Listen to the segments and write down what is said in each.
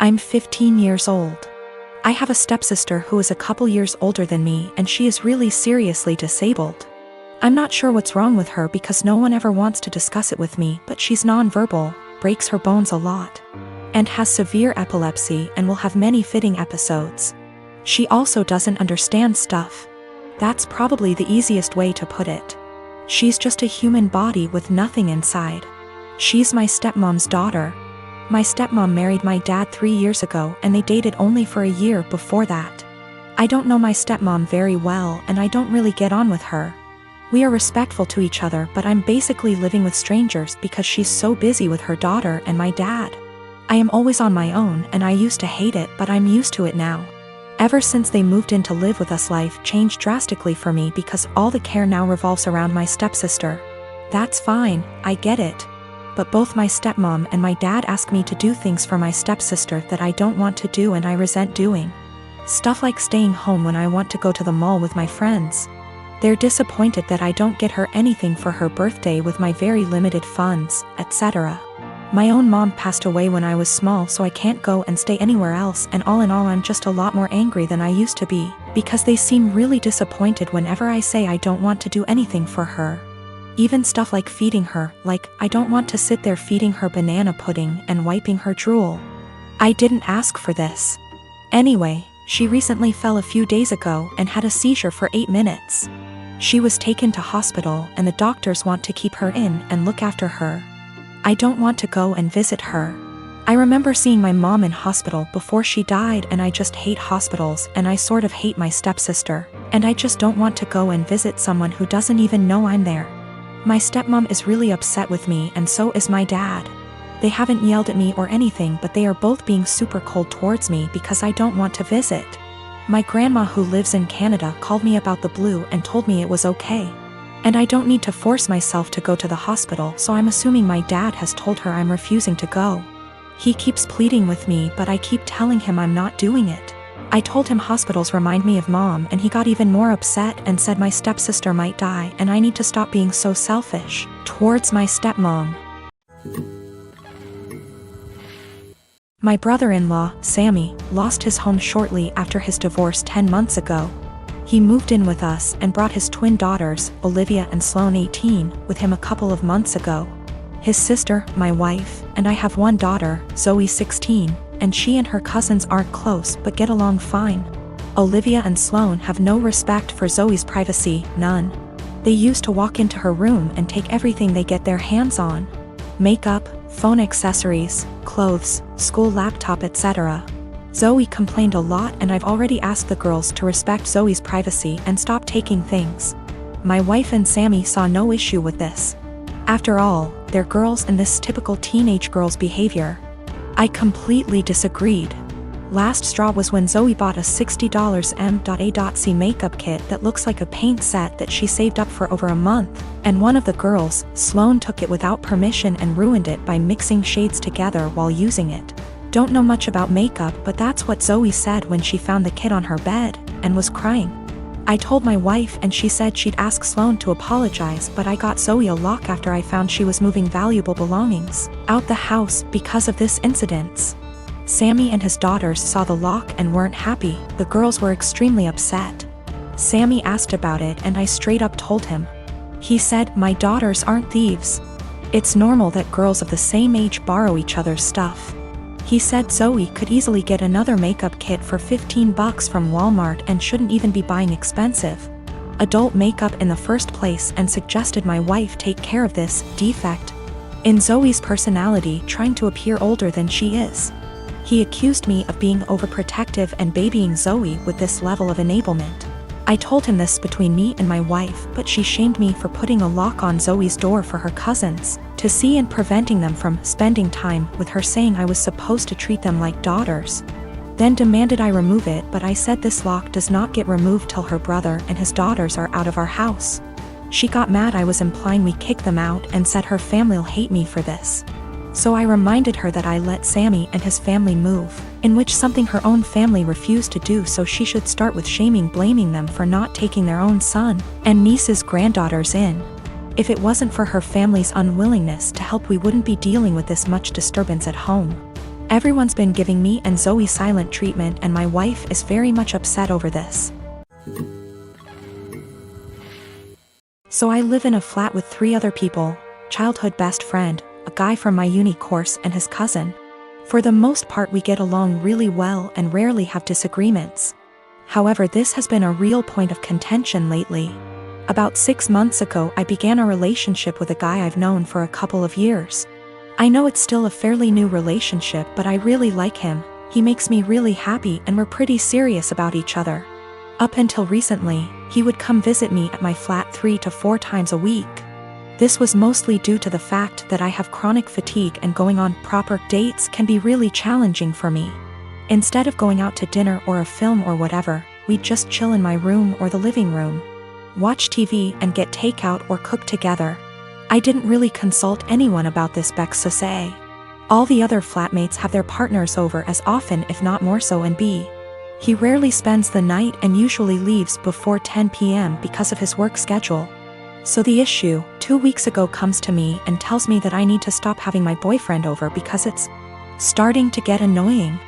I'm 15 years old. I have a stepsister who is a couple years older than me, and she is really seriously disabled. I'm not sure what's wrong with her because no one ever wants to discuss it with me, but she's nonverbal, breaks her bones a lot, and has severe epilepsy and will have many fitting episodes. She also doesn't understand stuff. That's probably the easiest way to put it. She's just a human body with nothing inside. She's my stepmom's daughter. My stepmom married my dad 3 years ago and they dated only for a year before that. I don't know my stepmom very well and I don't really get on with her. We are respectful to each other, but I'm basically living with strangers because she's so busy with her daughter and my dad. I am always on my own and I used to hate it, but I'm used to it now. Ever since they moved in to live with us, life changed drastically for me because all the care now revolves around my stepsister. That's fine, I get it. But both my stepmom and my dad ask me to do things for my stepsister that I don't want to do and I resent doing. Stuff like staying home when I want to go to the mall with my friends. They're disappointed that I don't get her anything for her birthday with my very limited funds, etc. My own mom passed away when I was small, so I can't go and stay anywhere else, and all in all I'm just a lot more angry than I used to be, because they seem really disappointed whenever I say I don't want to do anything for her. Even stuff like feeding her, like I don't want to sit there feeding her banana pudding and wiping her drool. I didn't ask for this. Anyway, she recently fell a few days ago and had a seizure for 8 minutes. She was taken to hospital and the doctors want to keep her in and look after her. I don't want to go and visit her. I remember seeing my mom in hospital before she died and I just hate hospitals and I sort of hate my stepsister, and I just don't want to go and visit someone who doesn't even know I'm there. My stepmom is really upset with me and so is my dad. They haven't yelled at me or anything, but they are both being super cold towards me because I don't want to visit. My grandma who lives in Canada called me about the blue and told me it was okay. And I don't need to force myself to go to the hospital, so I'm assuming my dad has told her I'm refusing to go. He keeps pleading with me, but I keep telling him I'm not doing it. I told him hospitals remind me of mom and he got even more upset and said my stepsister might die and I need to stop being so selfish towards my stepmom. My brother-in-law, Sammy, lost his home shortly after his divorce 10 months ago. He moved in with us and brought his twin daughters, Olivia and Sloane 18, with him a couple of months ago. His sister, my wife, and I have one daughter, Zoe 16, and she and her cousins aren't close but get along fine. Olivia and Sloane have no respect for Zoe's privacy, none. They used to walk into her room and take everything they get their hands on. Makeup, phone accessories, clothes, school laptop, etc. Zoe complained a lot and I've already asked the girls to respect Zoe's privacy and stop taking things. My wife and Sammy saw no issue with this. After all, they're girls and this typical teenage girl's behavior. I completely disagreed. Last straw was when Zoe bought a $60 M.A.C makeup kit that looks like a paint set that she saved up for over a month, and one of the girls, Sloane, took it without permission and ruined it by mixing shades together while using it. Don't know much about makeup, but that's what Zoe said when she found the kit on her bed, and was crying. I told my wife and she said she'd ask Sloane to apologize, but I got Zoe a lock after I found she was moving valuable belongings out the house because of this incident. Sammy and his daughters saw the lock and weren't happy. The girls were extremely upset. Sammy asked about it and I straight up told him. He said, "My daughters aren't thieves. It's normal that girls of the same age borrow each other's stuff." He said Zoe could easily get another makeup kit for $15 from Walmart and shouldn't even be buying expensive adult makeup in the first place, and suggested my wife take care of this defect in Zoe's personality, trying to appear older than she is. He accused me of being overprotective and babying Zoe with this level of enablement. I told him this between me and my wife, but she shamed me for putting a lock on Zoe's door for her cousins to see and preventing them from spending time with her, saying I was supposed to treat them like daughters. Then demanded I remove it, but I said this lock does not get removed till her brother and his daughters are out of our house. She got mad I was implying we kick them out and said her family'll hate me for this. So I reminded her that I let Sammy and his family move, in which something her own family refused to do, so she should start with blaming them for not taking their own son and niece's granddaughters in. If it wasn't for her family's unwillingness to help, we wouldn't be dealing with this much disturbance at home. Everyone's been giving me and Zoe silent treatment, and my wife is very much upset over this. So I live in a flat with 3 other people: childhood best friend, a guy from my uni course, and his cousin. For the most part we get along really well and rarely have disagreements. However, this has been a real point of contention lately. About 6 months ago I began a relationship with a guy I've known for a couple of years. I know it's still a fairly new relationship, but I really like him. He makes me really happy and we're pretty serious about each other. Up until recently, he would come visit me at my flat 3 to 4 times a week. This was mostly due to the fact that I have chronic fatigue and going on proper dates can be really challenging for me. Instead of going out to dinner or a film or whatever, we'd just chill in my room or the living room, watch TV and get takeout or cook together. I didn't really consult anyone about this, Bex to say. All the other flatmates have their partners over as often if not more so, and B, he rarely spends the night and usually leaves before 10 p.m. because of his work schedule. So the issue, 2 weeks ago, comes to me and tells me that I need to stop having my boyfriend over because it's starting to get annoying.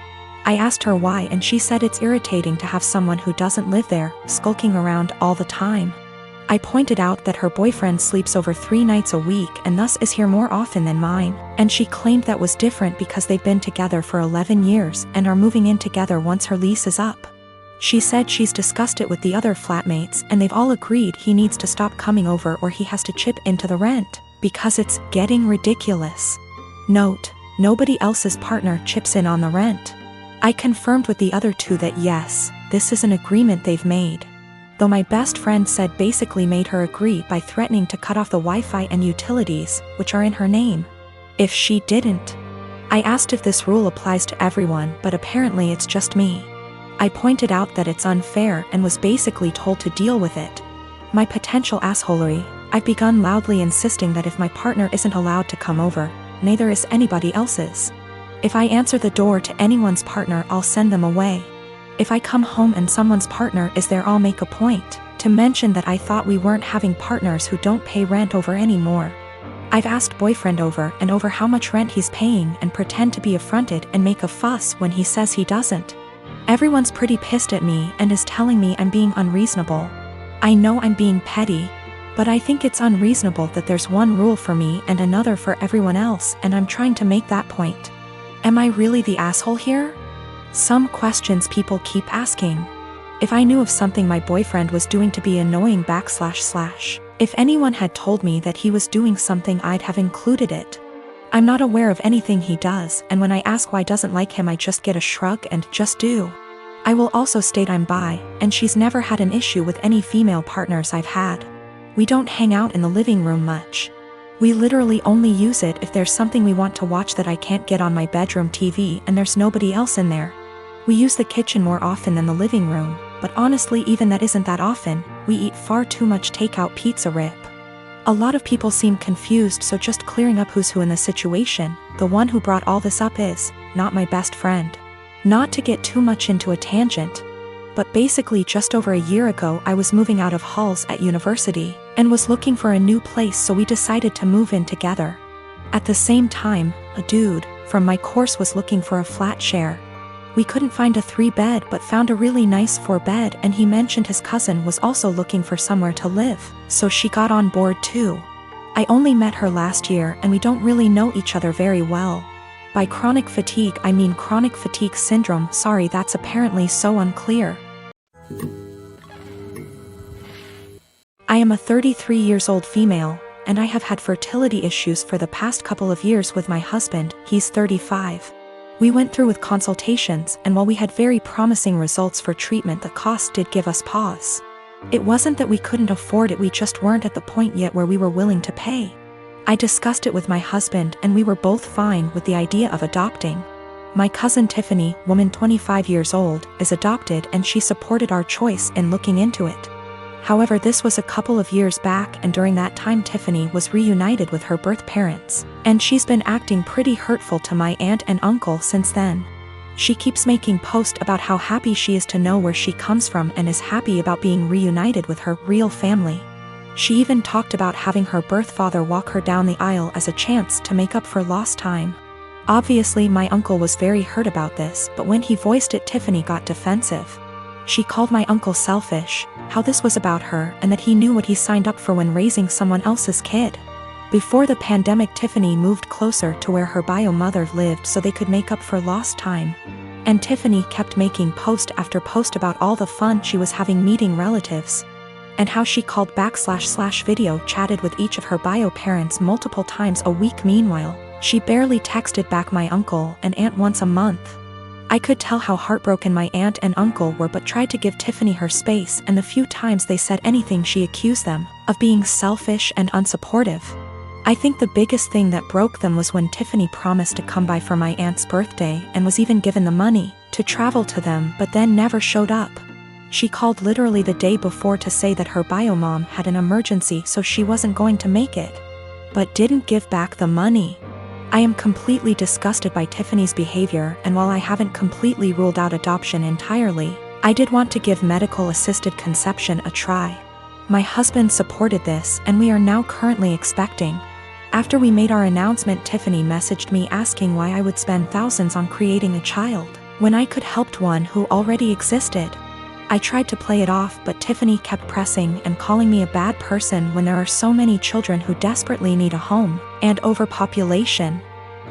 I asked her why and she said it's irritating to have someone who doesn't live there skulking around all the time. I pointed out that her boyfriend sleeps over 3 nights a week and thus is here more often than mine, and she claimed that was different because they've been together for 11 years and are moving in together once her lease is up. She said she's discussed it with the other flatmates and they've all agreed he needs to stop coming over or he has to chip into the rent, because it's getting ridiculous. Note: nobody else's partner chips in on the rent. I confirmed with the other 2 that yes, this is an agreement they've made. Though my best friend said basically made her agree by threatening to cut off the Wi-Fi and utilities, which are in her name, if she didn't. I asked if this rule applies to everyone, but apparently it's just me. I pointed out that it's unfair and was basically told to deal with it. My potential assholery: I've begun loudly insisting that if my partner isn't allowed to come over, neither is anybody else's. If I answer the door to anyone's partner, I'll send them away. If I come home and someone's partner is there, I'll make a point to mention that I thought we weren't having partners who don't pay rent over anymore. I've asked boyfriend over and over how much rent he's paying and pretend to be affronted and make a fuss when he says he doesn't. Everyone's pretty pissed at me and is telling me I'm being unreasonable. I know I'm being petty, but I think it's unreasonable that there's one rule for me and another for everyone else, and I'm trying to make that point. Am I really the asshole here? Some questions people keep asking. If I knew of something my boyfriend was doing to be annoying / if anyone had told me that he was doing something, I'd have included it. I'm not aware of anything he does, and when I ask why doesn't like him, I just get a shrug and just do. I will also state I'm bi, and she's never had an issue with any female partners I've had. We don't hang out in the living room much. We literally only use it if there's something we want to watch that I can't get on my bedroom TV and there's nobody else in there. We use the kitchen more often than the living room, but honestly even that isn't that often. We eat far too much takeout pizza rip. A lot of people seem confused, so just clearing up who's who in the situation. The one who brought all this up is not my best friend. Not to get too much into a tangent, but basically just over a year ago I was moving out of halls at university and was looking for a new place, so we decided to move in together. At the same time, a dude from my course was looking for a flat share. We couldn't find a 3-bed but found a really nice 4-bed, and he mentioned his cousin was also looking for somewhere to live, so she got on board too. I only met her last year and we don't really know each other very well. By chronic fatigue I mean chronic fatigue syndrome. Sorry, that's apparently so unclear. I am a 33 years old female, and I have had fertility issues for the past couple of years with my husband. He's 35. We went through with consultations, and while we had very promising results for treatment, the cost did give us pause. It wasn't that we couldn't afford it, we just weren't at the point yet where we were willing to pay. I discussed it with my husband and we were both fine with the idea of adopting. My cousin Tiffany, woman 25 years old, is adopted and she supported our choice in looking into it. However, this was a couple of years back, and during that time Tiffany was reunited with her birth parents, and she's been acting pretty hurtful to my aunt and uncle since then. She keeps making posts about how happy she is to know where she comes from and is happy about being reunited with her real family. She even talked about having her birth father walk her down the aisle as a chance to make up for lost time. Obviously, my uncle was very hurt about this, but when he voiced it, Tiffany got defensive. She called my uncle selfish, how this was about her, and that he knew what he signed up for when raising someone else's kid. Before the pandemic, Tiffany moved closer to where her bio mother lived so they could make up for lost time. And Tiffany kept making post after post about all the fun she was having meeting relatives. And how she called / video chatted with each of her bio parents multiple times a week. Meanwhile, she barely texted back my uncle and aunt once a month. I could tell how heartbroken my aunt and uncle were, but tried to give Tiffany her space, and the few times they said anything she accused them of being selfish and unsupportive. I think the biggest thing that broke them was when Tiffany promised to come by for my aunt's birthday and was even given the money to travel to them, but then never showed up. She called literally the day before to say that her bio mom had an emergency so she wasn't going to make it, but didn't give back the money. I am completely disgusted by Tiffany's behavior, and while I haven't completely ruled out adoption entirely, I did want to give medical-assisted conception a try. My husband supported this, and we are now currently expecting. After we made our announcement, Tiffany messaged me asking why I would spend thousands on creating a child when I could help one who already existed. I tried to play it off, but Tiffany kept pressing and calling me a bad person when there are so many children who desperately need a home, and overpopulation.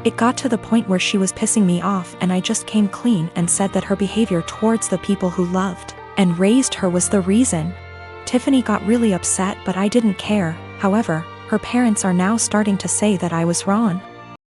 It got to the point where she was pissing me off, and I just came clean and said that her behavior towards the people who loved and raised her was the reason. Tiffany got really upset, but I didn't care. However, her parents are now starting to say that I was wrong.